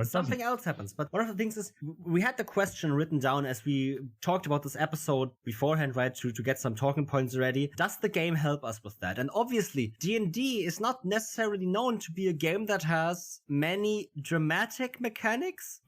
something else happens. But one of the things is, we had the question written down as we talked about this episode beforehand, right, to get some talking points ready. Does the game help us with that? And obviously, D&D is not necessarily known to be a game that has many dramatic mechanics,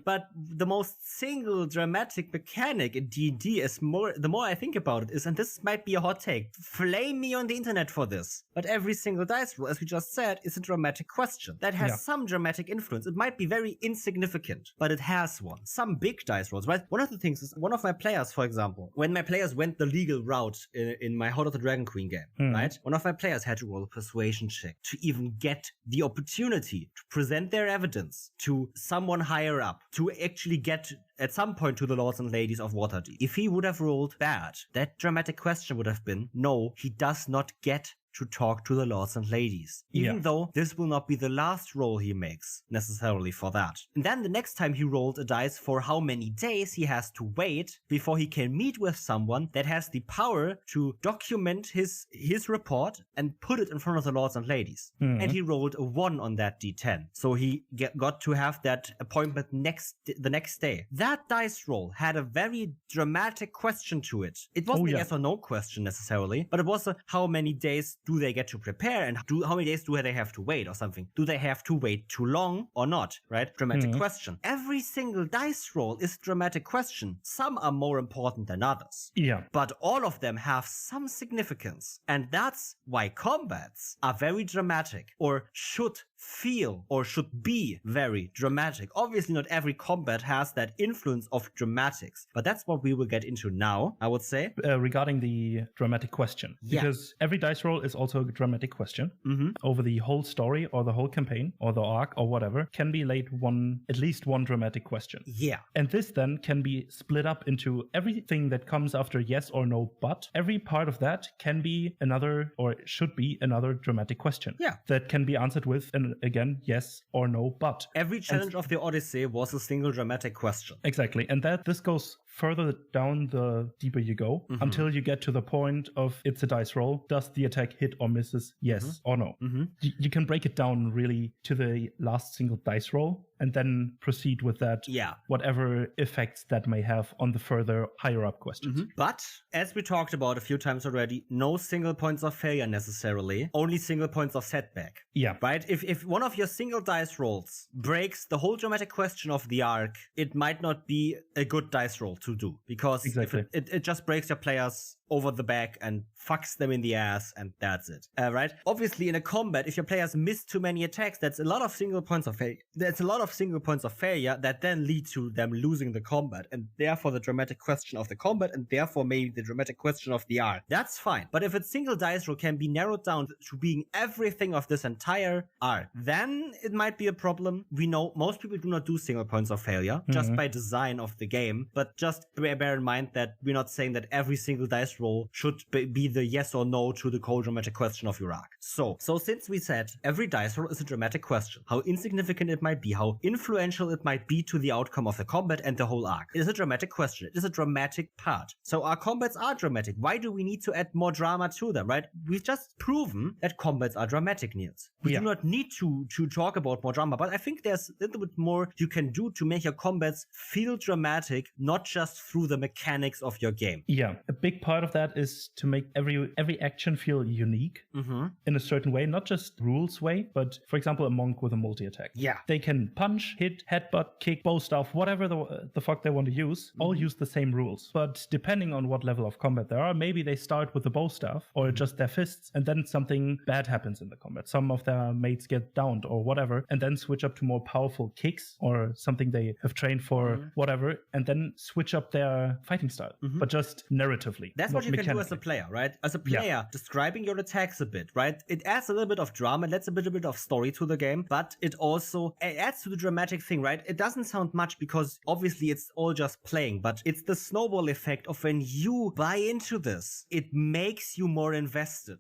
but the most single dramatic mechanic in D&D is the more I think about it is, and this might be a hot take, flame me on the internet for this, but every single dice roll, as we just said, is a dramatic question that has some dramatic influence. It might be very insignificant, but it has one. Some big dice rolls, right? One of the things is, one of my players, for example, when my players went the legal route in my Heart of the Dragon Queen game, right? One of my players had to roll a persuasion check to even get the opportunity to present their evidence to someone higher up, to actually get at some point to the lords and ladies of Waterdeep. If he would have rolled bad, that dramatic question would have been, no, he does not get to talk to the lords and ladies, even though this will not be the last roll he makes necessarily for that. And then the next time he rolled a dice for how many days he has to wait before he can meet with someone that has the power to document his report and put it in front of the lords and ladies. And he rolled a 1 on that D10. So he got to have that appointment the next day. That dice roll had a very dramatic question to it. It wasn't a yes or no question necessarily, but it was a how many days do they get to prepare, and how many days do they have to wait or something? Do they have to wait too long or not, right? Dramatic question. Every single dice roll is a dramatic question. Some are more important than others. Yeah. But all of them have some significance. And that's why combats are very dramatic, or should feel or should be very dramatic. Obviously not every combat has that influence of dramatics, but that's what we will get into now, I would say. Regarding the dramatic question. Because every dice roll is also a dramatic question. Over the whole story or the whole campaign or the arc or whatever can be laid at least one dramatic question. Yeah. And this then can be split up into everything that comes after yes or no, but every part of that can be another, or should be another dramatic question. Yeah. That can be answered with an again, yes or no, but. Every challenge of the Odyssey was a single dramatic question. Exactly. And this goes further down the deeper you go until you get to the point of it's a dice roll. Does the attack hit or misses? Yes or no? You can break it down really to the last single dice roll and then proceed with that. Yeah. Whatever effects that may have on the further higher up questions. But as we talked about a few times already, no single points of failure necessarily, only single points of setback. Yeah. Right? If one of your single dice rolls breaks the whole dramatic question of the arc, it might not be a good dice roll to do, because it just breaks your players over the back and fucks them in the ass, and that's it. Right? Obviously, in a combat, if your players miss too many attacks, that's a lot of single points of failure. That's a lot of single points of failure that then lead to them losing the combat, and therefore the dramatic question of the combat, and therefore maybe the dramatic question of the arc. That's fine. But if a single dice roll can be narrowed down to being everything of this entire arc, then it might be a problem. We know most people do not do single points of failure just by design of the game, but just bear in mind that we're not saying that every single dice roll should be the yes or no to the whole dramatic question of your arc. So since we said every dice roll is a dramatic question, how insignificant it might be, how influential it might be to the outcome of the combat and the whole arc, it is a dramatic question. It is a dramatic part. So our combats are dramatic. Why do we need to add more drama to them, right? We've just proven that combats are dramatic, Niels. We do not need to talk about more drama, but I think there's a little bit more you can do to make your combats feel dramatic, not just through the mechanics of your game. Yeah, a big part of of that is to make every action feel unique in a certain way, not just rules way, but for example, a monk with a multi-attack. Yeah. They can punch, hit, headbutt, kick, bow staff, whatever the fuck they want to use, all use the same rules. But depending on what level of combat there are, maybe they start with the bow staff or just their fists, and then something bad happens in the combat. Some of their mates get downed or whatever, and then switch up to more powerful kicks or something they have trained for, whatever, and then switch up their fighting style, but just narratively. That's what you can do as a player, right? As a player, describing your attacks a bit, right? It adds a little bit of drama, it adds a little bit of story to the game, but it also adds to the dramatic thing, right? It doesn't sound much because obviously it's all just playing, but it's the snowball effect of when you buy into this, it makes you more invested.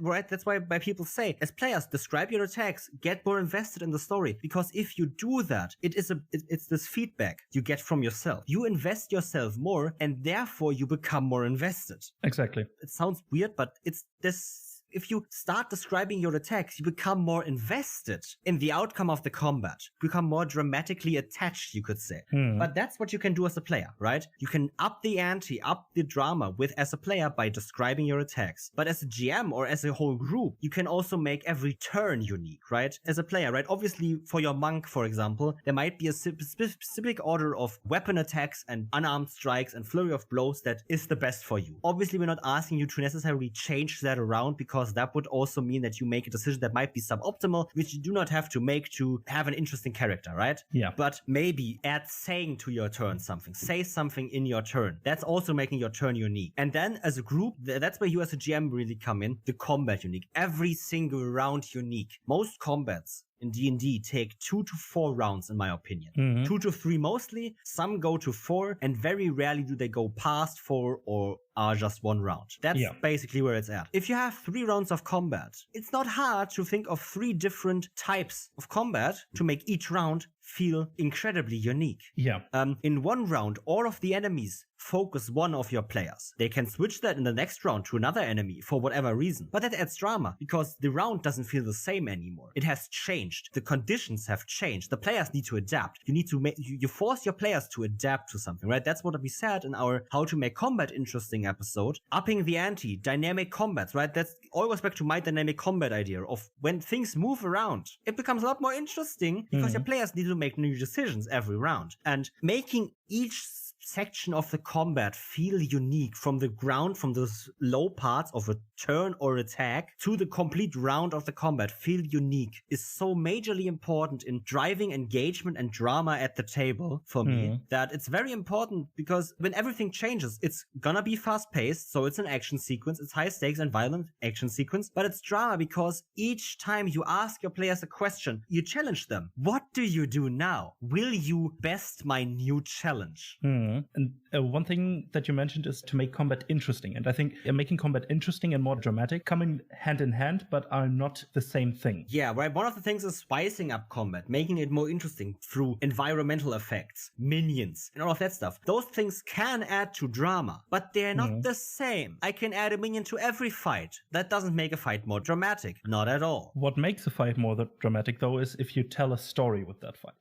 Right? That's why people say, as players, describe your attacks, get more invested in the story, because if you do that, it's this feedback you get from yourself. You invest yourself more, and therefore you become more invested. Exactly. It sounds weird, but it's this. If you start describing your attacks, you become more invested in the outcome of the combat. You become more dramatically attached, you could say. But that's what you can do as a player, right? You can up the ante, up the drama as a player by describing your attacks. But as a GM or as a whole group, you can also make every turn unique, right? As a player, right? Obviously, for your monk, for example, there might be a specific order of weapon attacks and unarmed strikes and flurry of blows that is the best for you. Obviously, we're not asking you to necessarily change that around, because that would also mean that you make a decision that might be suboptimal, which you do not have to make to have an interesting character, right? Yeah. But maybe add saying to your turn something. Say something in your turn. That's also making your turn unique. And then as a group, that's where you as a GM really come in. The combat unique. Every single round unique. Most combats in D&D take 2 to 4 rounds, in my opinion. 2 to 3 mostly. Some go to 4, and very rarely do they go past 4 or are just 1 round. That's basically where it's at. If you have 3 rounds of combat, it's not hard to think of 3 different types of combat to make each round feel incredibly unique. Yeah. In 1 round, all of the enemies focus one of your players. They can switch that in the next round to another enemy for whatever reason. But that adds drama, because the round doesn't feel the same anymore. It has changed. The conditions have changed. The players need to adapt. You need to you force your players to adapt to something, right? That's what we said in our How to Make Combat Interesting episode. Upping the ante, dynamic combats, right? That's always back to my dynamic combat idea of when things move around, it becomes a lot more interesting because your players need to make new decisions every round. And making each section of the combat feel unique, from the ground, from the low parts of a turn or attack to the complete round of the combat feel unique, is so majorly important in driving engagement and drama at the table for me, that it's very important, because when everything changes, it's gonna be fast paced, so it's an action sequence, it's high stakes and violent action sequence, but it's drama because each time you ask your players a question, you challenge them. What do you do now? Will you best my new challenge? And one thing that you mentioned is to make combat interesting. And I think making combat interesting and more dramatic come in hand, but are not the same thing. Yeah, right. One of the things is spicing up combat, making it more interesting through environmental effects, minions, and all of that stuff. Those things can add to drama, but they're not the same. I can add a minion to every fight. That doesn't make a fight more dramatic. Not at all. What makes a fight more dramatic, though, is if you tell a story with that fight.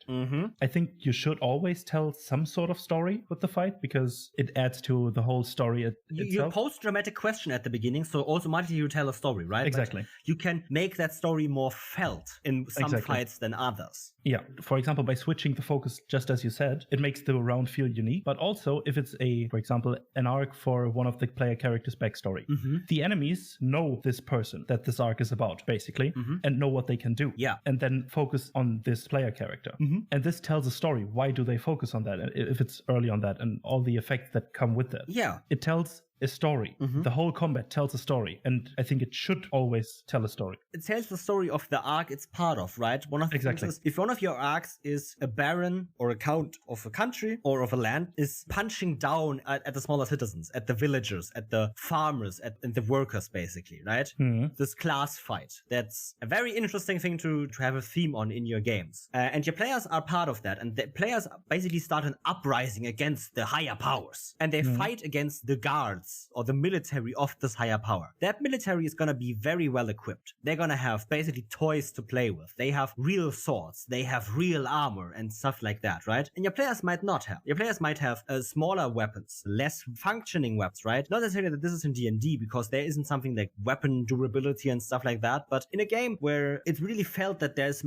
I think you should always tell some sort of story with the fight, because it adds to the whole story itself. You post dramatic question at the beginning, so automatically you tell a story, right? Exactly. But you can make that story more felt in some fights than others. Yeah. For example, by switching the focus, just as you said, it makes the round feel unique. But also, if it's for example, an arc for one of the player characters' backstory, the enemies know this person that this arc is about, basically, and know what they can do. Yeah. And then focus on this player character. And this tells a story. Why do they focus on that? If it's early on that, and all the effects that come with that. Yeah. It tells a story. The whole combat tells a story, and I think it should always tell a story. It tells the story of the arc it's part of, right? One of the things is, if one of your arcs is a baron or a count of a country or of a land is punching down at the smaller citizens, at the villagers, at the farmers, and the workers, basically, right? This class fight. That's a very interesting thing to have a theme on in your games. And your players are part of that, and the players basically start an uprising against the higher powers, and they fight against the guards guards or the military of this higher power. That military is going to be very well equipped. They're going to have basically toys to play with. They have real swords. They have real armor and stuff like that, right? And your players might not have. Your players might have smaller weapons, less functioning weapons, right? Not necessarily that this is in D&D, because there isn't something like weapon durability and stuff like that, but in a game where it really felt that there's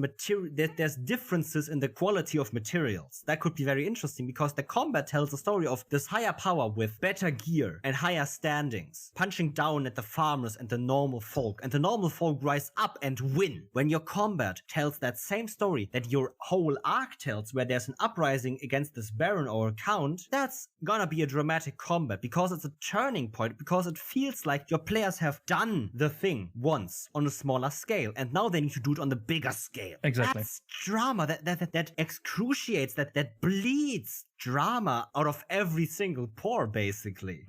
differences in the quality of materials, that could be very interesting, because the combat tells a story of this higher power with better gear and higher standings, punching down at the farmers and the normal folk, and the normal folk rise up and win. When your combat tells that same story that your whole arc tells, where there's an uprising against this baron or count, that's gonna be a dramatic combat, because it's a turning point, because it feels like your players have done the thing once on a smaller scale, and now they need to do it on the bigger scale. Exactly. That's drama that excruciates, that bleeds drama out of every single pore, basically,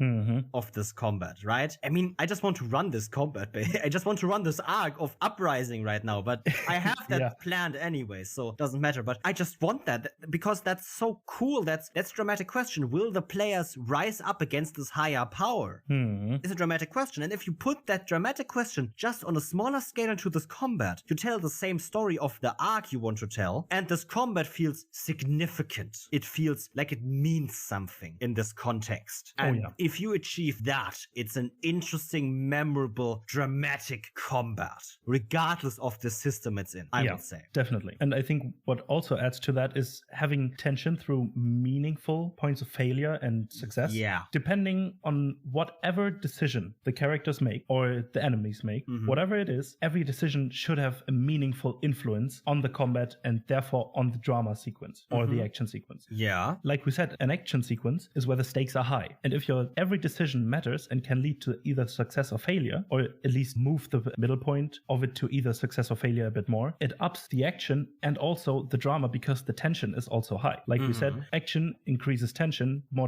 of this combat, right? I mean, I just want to run this combat. I just want to run this arc of uprising right now, but I have that planned anyway, so it doesn't matter. But I just want that, because that's so cool. That's dramatic question. Will the players rise up against this higher power? It's a dramatic question. And if you put that dramatic question just on a smaller scale into this combat, you tell the same story of the arc you want to tell, and this combat feels significant. It feels like it means something in this context. And if you achieve that, it's an interesting, memorable, dramatic combat, regardless of the system it's in, I would say. Definitely. And I think what also adds to that is having tension through meaningful points of failure and success. Yeah. Depending on whatever decision the characters make or the enemies make, whatever it is, every decision should have a meaningful influence on the combat and therefore on the drama sequence or the action sequence. Yeah. Like we said, an action sequence is where the stakes are high. And if your every decision matters and can lead to either success or failure, or at least move the middle point of it to either success or failure a bit more, it ups the action and also the drama, because the tension is also high. Like we said, action increases tension, more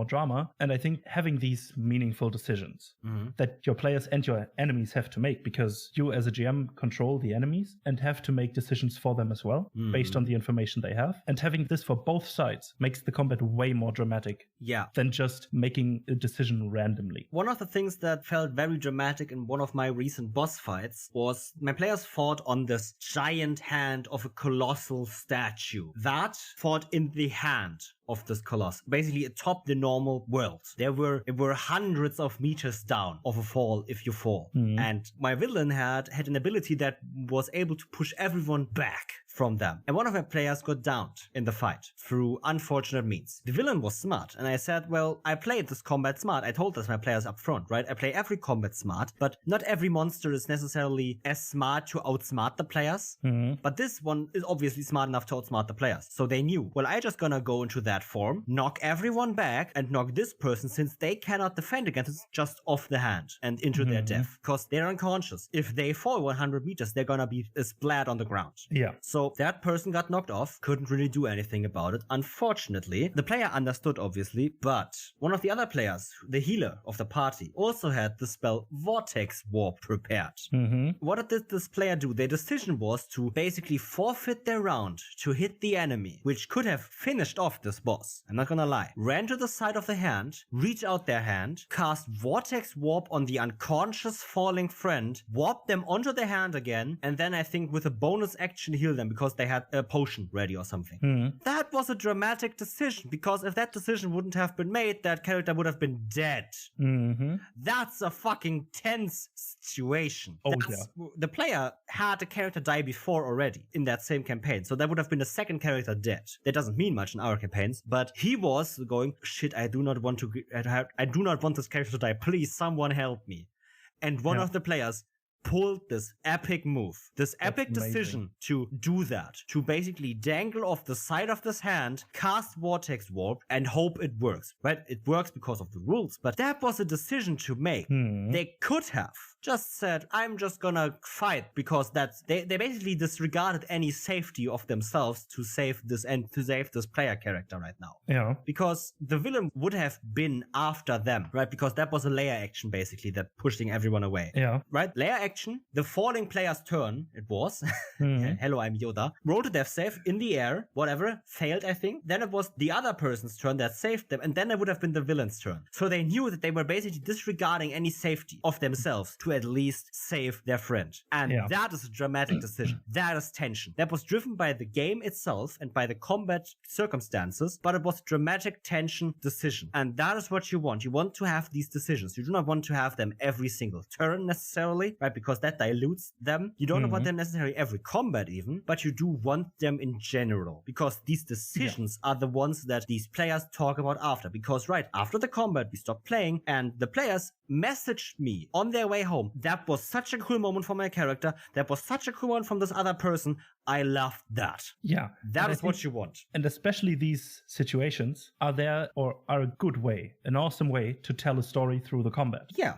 drama. And I think having these meaningful decisions that your players and your enemies have to make, because you as a GM control the enemies and have to make decisions for them as well, based on the information they have. And having this for both sides makes the combat way more dramatic than just making a decision randomly. One of the things that felt very dramatic in one of my recent boss fights was my players fought on this giant hand of a colossal statue that fought in the hand of this colossus, basically atop the normal world. It were hundreds of meters down of a fall if you fall. And my villain had an ability that was able to push everyone back from them. And one of my players got downed in the fight through unfortunate means. The villain was smart, and I said, well, I played this combat smart. I told this my players up front, right? I play every combat smart, but not every monster is necessarily as smart to outsmart the players. But this one is obviously smart enough to outsmart the players. So they knew, well, I just gonna go into that form, knock everyone back, and knock this person, since they cannot defend against it, just off the hand and into their death, because they're unconscious. If they fall 100 meters, they're gonna be splat on the ground. So that person got knocked off, couldn't really do anything about it, unfortunately. The player understood, obviously, but one of the other players, the healer of the party, also had the spell Vortex Warp prepared. What did this player do? Their decision was to basically forfeit their round to hit the enemy, which could have finished off this boss. I'm not gonna lie. Ran to the side of the hand, reach out their hand, cast Vortex Warp on the unconscious falling friend, warp them onto their hand again, and then I think with a bonus action heal them because they had a potion ready or something. That was a dramatic decision, because if that decision wouldn't have been made, that character would have been dead. That's a fucking tense situation. The player had a character die before already in that same campaign, so that would have been a second character dead. That doesn't mean much in our campaigns, but he was going, shit, I do not want this character to die. Please, someone help me. And one of the players pulled this epic move, this epic decision to do that, to basically dangle off the side of this hand, cast Vortex Warp, and hope it works, right? It works because of the rules, but that was a decision to make. They could have just said, I'm just gonna fight because they basically disregarded any safety of themselves to save this player character right now. Yeah. Because the villain would have been after them, right? Because that was a layer action, basically, that pushing everyone away. Yeah. Right? Layer action, the falling player's turn, it was. Hello, I'm Yoda. Rolled a death save in the air, whatever, failed, I think. Then it was the other person's turn that saved them, and then it would have been the villain's turn. So they knew that they were basically disregarding any safety of themselves to at least save their friend. And that is a dramatic decision. That is tension. That was driven by the game itself and by the combat circumstances, but it was dramatic tension decision. And that is what you want. You want to have these decisions. You do not want to have them every single turn necessarily, right? Because that dilutes them. You don't want them necessarily every combat even, but you do want them in general, because these decisions are the ones that these players talk about after. Because right after the combat, we stopped playing and the players messaged me on their way home. That was such a cool moment for my character. That was such a cool one from this other person. I loved that. Yeah. That is what you want. And especially these situations are a good way, an awesome way to tell a story through the combat. Yeah.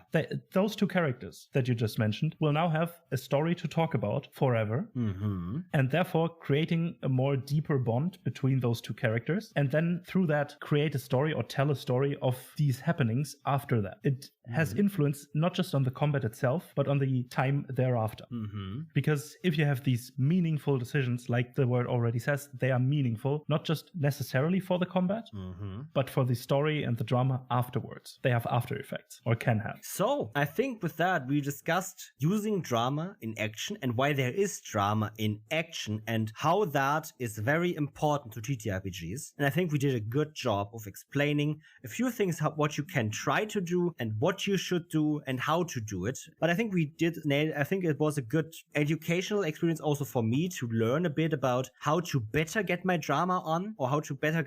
Those two characters that you just mentioned will now have a story to talk about forever. And therefore creating a more deeper bond between those two characters. And then through that, create a story or tell a story of these happenings after that. It has influence not just on the combat itself, but on the time thereafter. Because if you have these meaningful decisions, like the word already says, they are meaningful, not just necessarily for the combat, but for the story and the drama afterwards. They have after effects, or can have. So, I think with that, we discussed using drama in action and why there is drama in action and how that is very important to TTRPGs. And I think we did a good job of explaining a few things, what you can try to do and what you should do and how to do it. But I think we did nail. I think it was a good educational experience also for me to learn a bit about how to better get my drama on, or how to better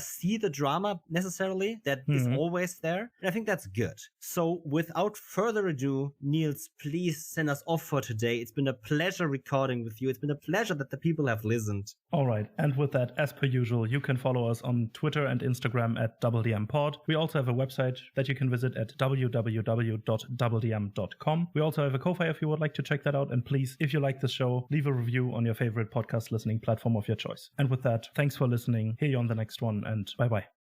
see the drama necessarily that is always there. And I think that's good. So without further ado, Niels, please send us off for today. It's been a pleasure recording with you. It's been a pleasure that the people have listened. All right. And with that, as per usual, you can follow us on Twitter and Instagram at DoubleDMPod. We also have a website that you can visit at www.doubledm.com. We also have a Ko-Fi if you would like to check that out. And please, if you like the show, leave a review on your favorite podcast listening platform of your choice. And with that, thanks for listening. Hear you on the next one, and bye-bye.